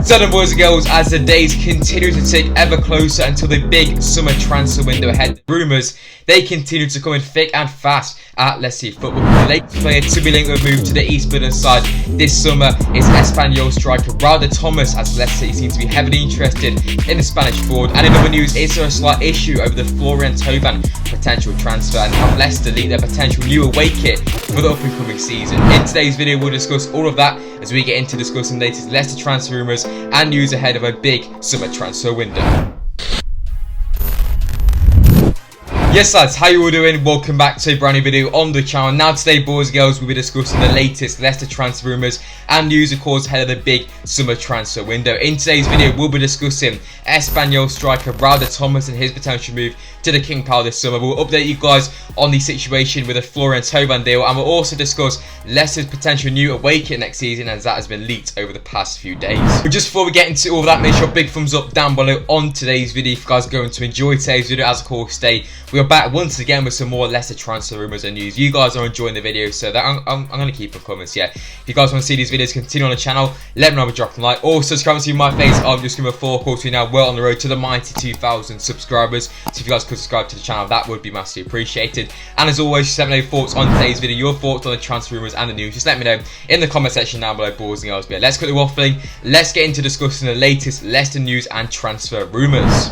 So then, boys and girls, as the days continue to tick ever closer until the big summer transfer window ahead, rumours, they continue to come in thick and fast at Leicester City football. The latest player to be linked with move to the East Midlands side this summer is Espanyol striker Raul De Tomas, as Leicester City seems to be heavily interested in the Spanish forward. And in other news, is there a slight issue over the Florian Thauvin potential transfer, and have Leicester leaked their potential new away kit for the up and coming season? In today's video, we'll discuss all of that as we get into discussing the latest Leicester transfer rumours and news ahead of a big summer transfer window. Yes lads, how you all doing? Welcome back to a brand new video on the channel. Now today, boys and girls, we'll be discussing the latest Leicester transfer rumours and news, of course, ahead of the big summer transfer window. In today's video, we'll be discussing Espanyol striker Raul De Tomas and his potential move to the King Power this summer. We'll update you guys on the situation with the Florian Thauvin deal, and we'll also discuss Leicester's potential new away kit next season, as that has been leaked over the past few days. But just before we get into all of that, make sure a big thumbs up down below on today's video if you guys are going to enjoy today's video. As of course, today we are back once again with some more Leicester transfer rumours and news. You guys are enjoying the video, so that I'm going to keep them coming. So yeah, if you guys want to see these videos continue on the channel, let me know by dropping a like. Also, subscribe to my face. I'm just giving a 4. Of course, we're now well on the road to the mighty 2,000 subscribers. So if you guys could subscribe to the channel, that would be massively appreciated. And as always, just let me know your thoughts on today's video, your thoughts on the transfer rumours and the news. Just let me know in the comment section down below, boys and girls. But yeah, let's quit the waffling. Let's get into discussing the latest Leicester news and transfer rumours.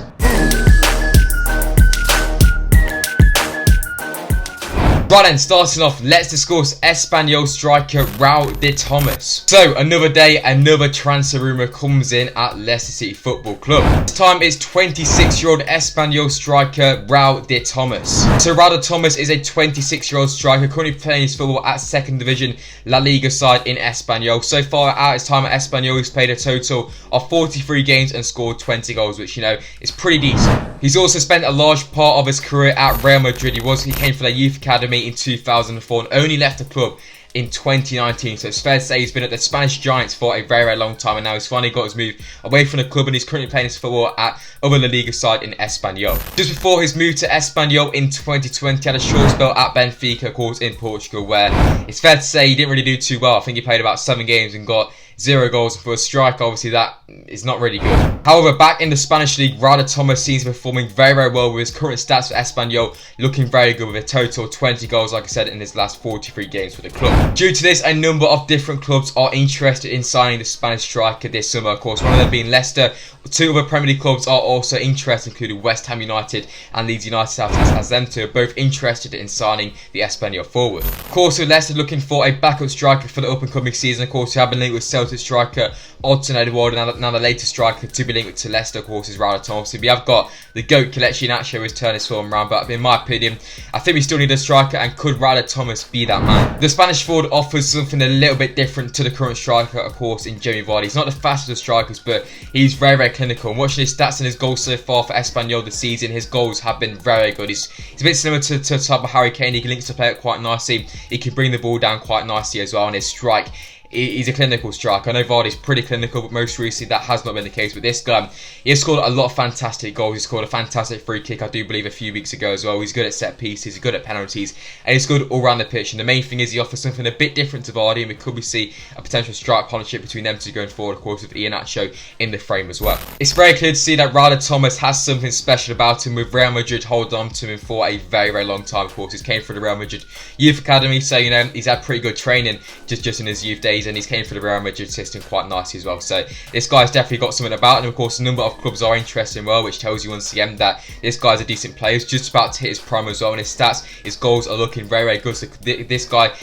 Right then, starting off, let's discuss Espanyol striker Raul De Tomas. So, another day, another transfer rumour comes in at Leicester City Football Club. This time it's 26-year-old Espanyol striker Raul De Tomas. So, Raul De Tomas is a 26-year-old striker currently playing his football at 2nd Division La Liga side in Espanyol. So far, at his time at Espanyol, he's played a total of 43 games and scored 20 goals, which, you know, is pretty decent. He's also spent a large part of his career at Real Madrid. He came from their youth academy in 2004 and only left the club in 2019, so it's fair to say he's been at the Spanish Giants for a very long time, and now he's finally got his move away from the club, and he's currently playing his football at other La Liga side in Espanyol. Just before his move to Espanyol in 2020, he had a short spell at Benfica, of course, in Portugal, where it's fair to say he didn't really do too well. I think he played about 7 games and got 0 goals, and for a striker, obviously that is not really good. However, back in the Spanish league, Raul De Tomas seems to be performing very well with his current stats for Espanyol, looking very good with a total of 20 goals, like I said, in his last 43 games for the club. Due to this, a number of different clubs are interested in signing the Spanish striker this summer. Of course, one of them being Leicester. 2 other Premier League clubs are also interested, including West Ham United and Leeds United, as them two are both interested in signing the Espanyol forward. Of course, with Leicester looking for a backup striker for the up and coming season, of course, we have been linked with Celtic striker Edouard, and now the latest striker to be linked to Leicester, of course, is Raul De Tomas. So we have got the GOAT Kelechi Iheanacho who's turned his form around, but in my opinion, I think we still need a striker, and could Raul De Tomas be that man? The Spanish forward offers something a little bit different to the current striker, of course, in Jamie Vardy. He's not the fastest of strikers, but he's very clinical. And watching his stats and his goals so far for Espanyol this season, his goals have been very good. He's a bit similar to the type of Harry Kane. He links to play it quite nicely. He can bring the ball down quite nicely as well, and his strike, he's a clinical striker. I know Vardy's pretty clinical, but most recently that has not been the case with this guy. He has scored a lot of fantastic goals. He scored a fantastic free kick, I do believe, a few weeks ago as well. He's good at set pieces, he's good at penalties, and he's good all around the pitch. And the main thing is he offers something a bit different to Vardy, and we could see a potential strike partnership between them two going forward, of course, with Iheanacho in the frame as well. It's very clear to see that Raul De Tomas has something special about him, with Real Madrid holding on to him for a very long time. Of course, he's came through the Real Madrid youth academy, so you know he's had pretty good training just in his youth days, and he's came through the Real Madrid system quite nicely as well. So this guy's definitely got something about him. Of course, a number of clubs are interested in well, which tells you once again that this guy's a decent player. He's just about to hit his prime as well, and his stats, his goals are looking very good. So this guy,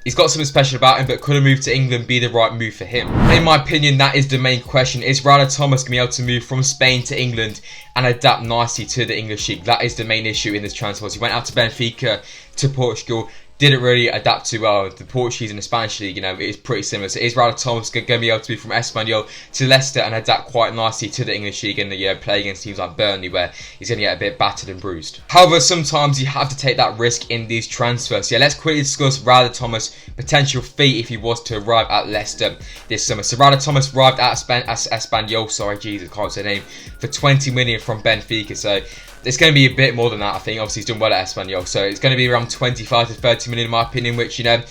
he's got something special about him, but could a move to England be the right move for him? In my opinion, that is the main question. Is Raul De Tomas going to be able to move from Spain to England and adapt nicely to the English league? That is the main issue in this transfer. He went out to Benfica, to Portugal, didn't really adapt too well. The Portuguese and the Spanish league, you know, it's pretty similar. So is Raul De Tomas going to be able to move from Espanyol to Leicester and adapt quite nicely to the English league and play against teams like Burnley, where he's going to get a bit battered and bruised? However, sometimes you have to take that risk in these transfers. So yeah, let's quickly discuss Raul De Tomas' potential fee if he was to arrive at Leicester this summer. So Raul De Tomas arrived at Espanyol, sorry, Jesus, I can't say the name, for 20 million from Benfica. So it's going to be a bit more than that, I think. Obviously, he's done well at Espanyol, so it's going to be around 25 to 30 million in my opinion, which, you know,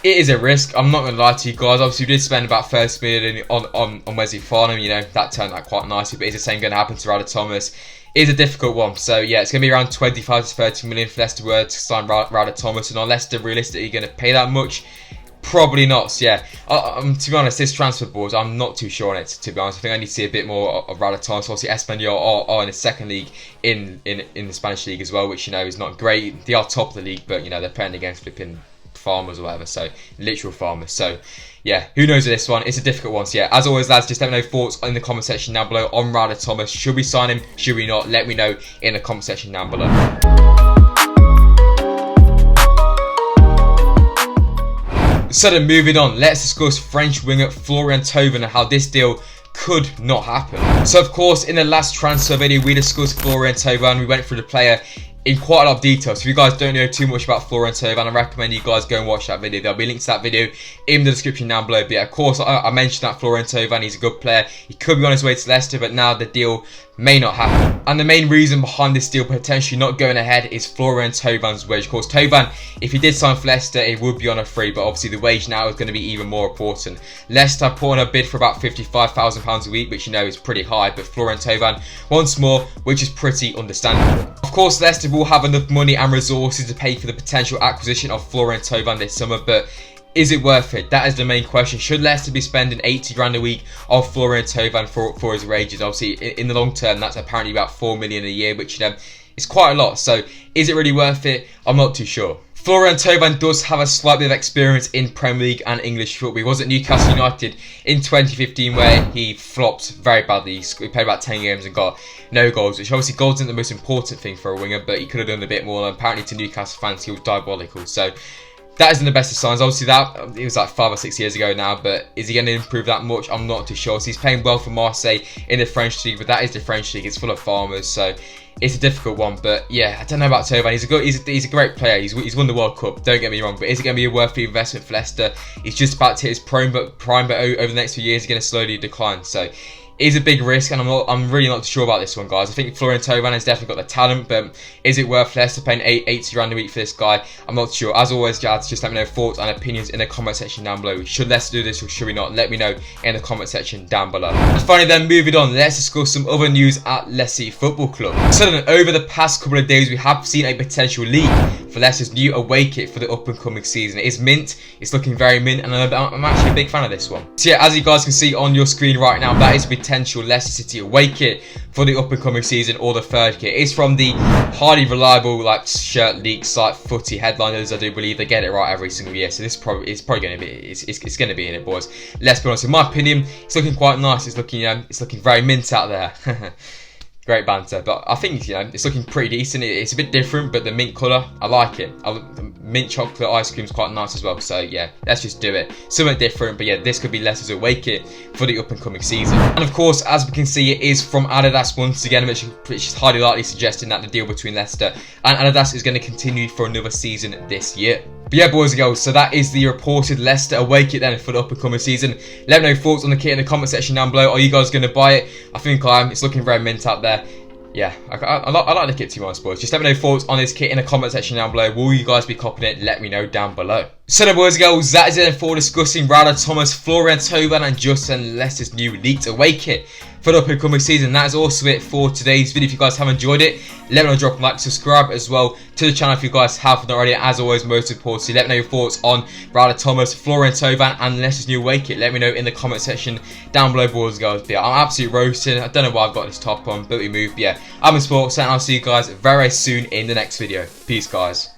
It is a risk. I'm not going to lie to you guys. Obviously, we did spend about 30 million on Wesley Farnham. You know, that turned out quite nicely. But is the same going to happen to Raul De Tomas? It is a difficult one. So, yeah, it's going to be around 25 to 30 million for Leicester to sign Raul De Tomas. And are Leicester realistically going to pay that much? Probably not. So, yeah, to be honest, this transfer board, I'm not too sure on it, to be honest. I think I need to see a bit more of Raul De Tomas. Obviously, Espanyol are in the second league in the Spanish league as well, which, you know, is not great. They are top of the league, but, you know, they're playing against flipping farmers or whatever, so literal farmers. So yeah, who knows with this one? It's a difficult one. So yeah, as always, lads, just let me know thoughts in the comment section down below on Raul De Tomas. Should we sign him? Should we not? Let me know in the comment section down below. So then moving on, let's discuss French winger Florian Thauvin and how this deal could not happen. So of course, in the last transfer video, we discussed Florian Thauvin. We went through the player in quite a lot of detail. So if you guys don't know too much about Florian Thauvin, I recommend you guys go and watch that video. There'll be links to that video in the description down below. But yeah, of course, I mentioned that Florian Thauvin, he's a good player. He could be on his way to Leicester, but now the deal may not happen. And the main reason behind this deal potentially not going ahead is Florian Thauvin's wage. Of course, Thauvin, if he did sign for Leicester, it would be on a free, but obviously the wage now is going to be even more important. Leicester put on a bid for about £55,000 a week, which, you know, is pretty high, but Florian Thauvin wants more, which is pretty understandable. Of course, Leicester will have enough money and resources to pay for the potential acquisition of Florian Thauvin this summer, but is it worth it? That is the main question. Should Leicester be spending 80 grand a week on Florian Thauvin for his wages? Obviously, in the long term, that's apparently about 4 million a year, which, you know, is quite a lot. So, is it really worth it? I'm not too sure. Florian Thauvin does have a slight bit of experience in Premier League and English football. He was at Newcastle United in 2015 where he flopped very badly. He played about 10 games and got no goals, which obviously goals isn't the most important thing for a winger, but he could have done a bit more. And apparently to Newcastle fans, he was diabolical. So that isn't the best of signs. Obviously, that it was like 5 or 6 years ago now, but is he going to improve that much? I'm not too sure. So he's playing well for Marseille in the French league, but that is the French league. It's full of farmers, so it's a difficult one. But yeah, I don't know about Thauvin. He's a great player. He's won the World Cup. Don't get me wrong, but is it going to be a worthy investment for Leicester? He's just about to hit his prime, but over the next few years, he's going to slowly decline. So it is a big risk, and I'm really not sure about this one, guys. I think Florian Thauvin has definitely got the talent, but is it worth Leicester paying 80 grand a week for this guy? I'm not sure. As always, guys, just let me know thoughts and opinions in the comment section down below. Should Leicester do this or should we not? Let me know in the comment section down below. And finally then, moving on, let's discuss some other news at Leicester City Football Club. So then, over the past couple of days, we have seen a potential leak for Leicester's new away kit for the up and coming season. It is mint. It's looking very mint, and I'm actually a big fan of this one. So yeah, as you guys can see on your screen right now, that is a potential Leicester City away kit for the up and coming season, or the third kit. It's from the highly reliable like shirt leak site Footy Headliners. I do believe they get it right every single year, so this is probably going to be it's going to be in it, boys. Let's be honest. In my opinion, it's looking quite nice. It's looking very mint out there. Great banter, but I think, you know, it's looking pretty decent. It's a bit different, but the mint colour, I like it. The mint chocolate ice cream is quite nice as well. So yeah, let's just do it. Something different, but yeah, this could be Leicester's away kit for the up and coming season. And of course, as we can see, it is from Adidas once again, which is highly likely suggesting that the deal between Leicester and Adidas is going to continue for another season this year. But yeah, boys and girls, so that is the reported Leicester away kit then for the up and coming season. Let me know thoughts on the kit in the comment section down below. Are you guys going to buy it? I think I am. It's looking very mint out there. Yeah, I like the kit too much, boys. Just let me know thoughts on this kit in the comment section down below. Will you guys be copying it? Let me know down below. So then, boys and girls, that is it for discussing Raul De Tomas, Florian Thauvin and Justin Leicester's new leaked away kit for the up and coming season. That is also it for today's video. If you guys have enjoyed it, let me know, drop a like, subscribe as well to the channel if you guys haven't already. As always, most importantly, let me know your thoughts on Raul De Tomas, Florian Thauvin and Leicester's new away kit. Let me know in the comment section down below, boys and girls. But yeah, I'm absolutely roasting. I don't know why I've got this top on, but we move. But yeah, I'm in Sportsa, and I'll see you guys very soon in the next video. Peace, guys.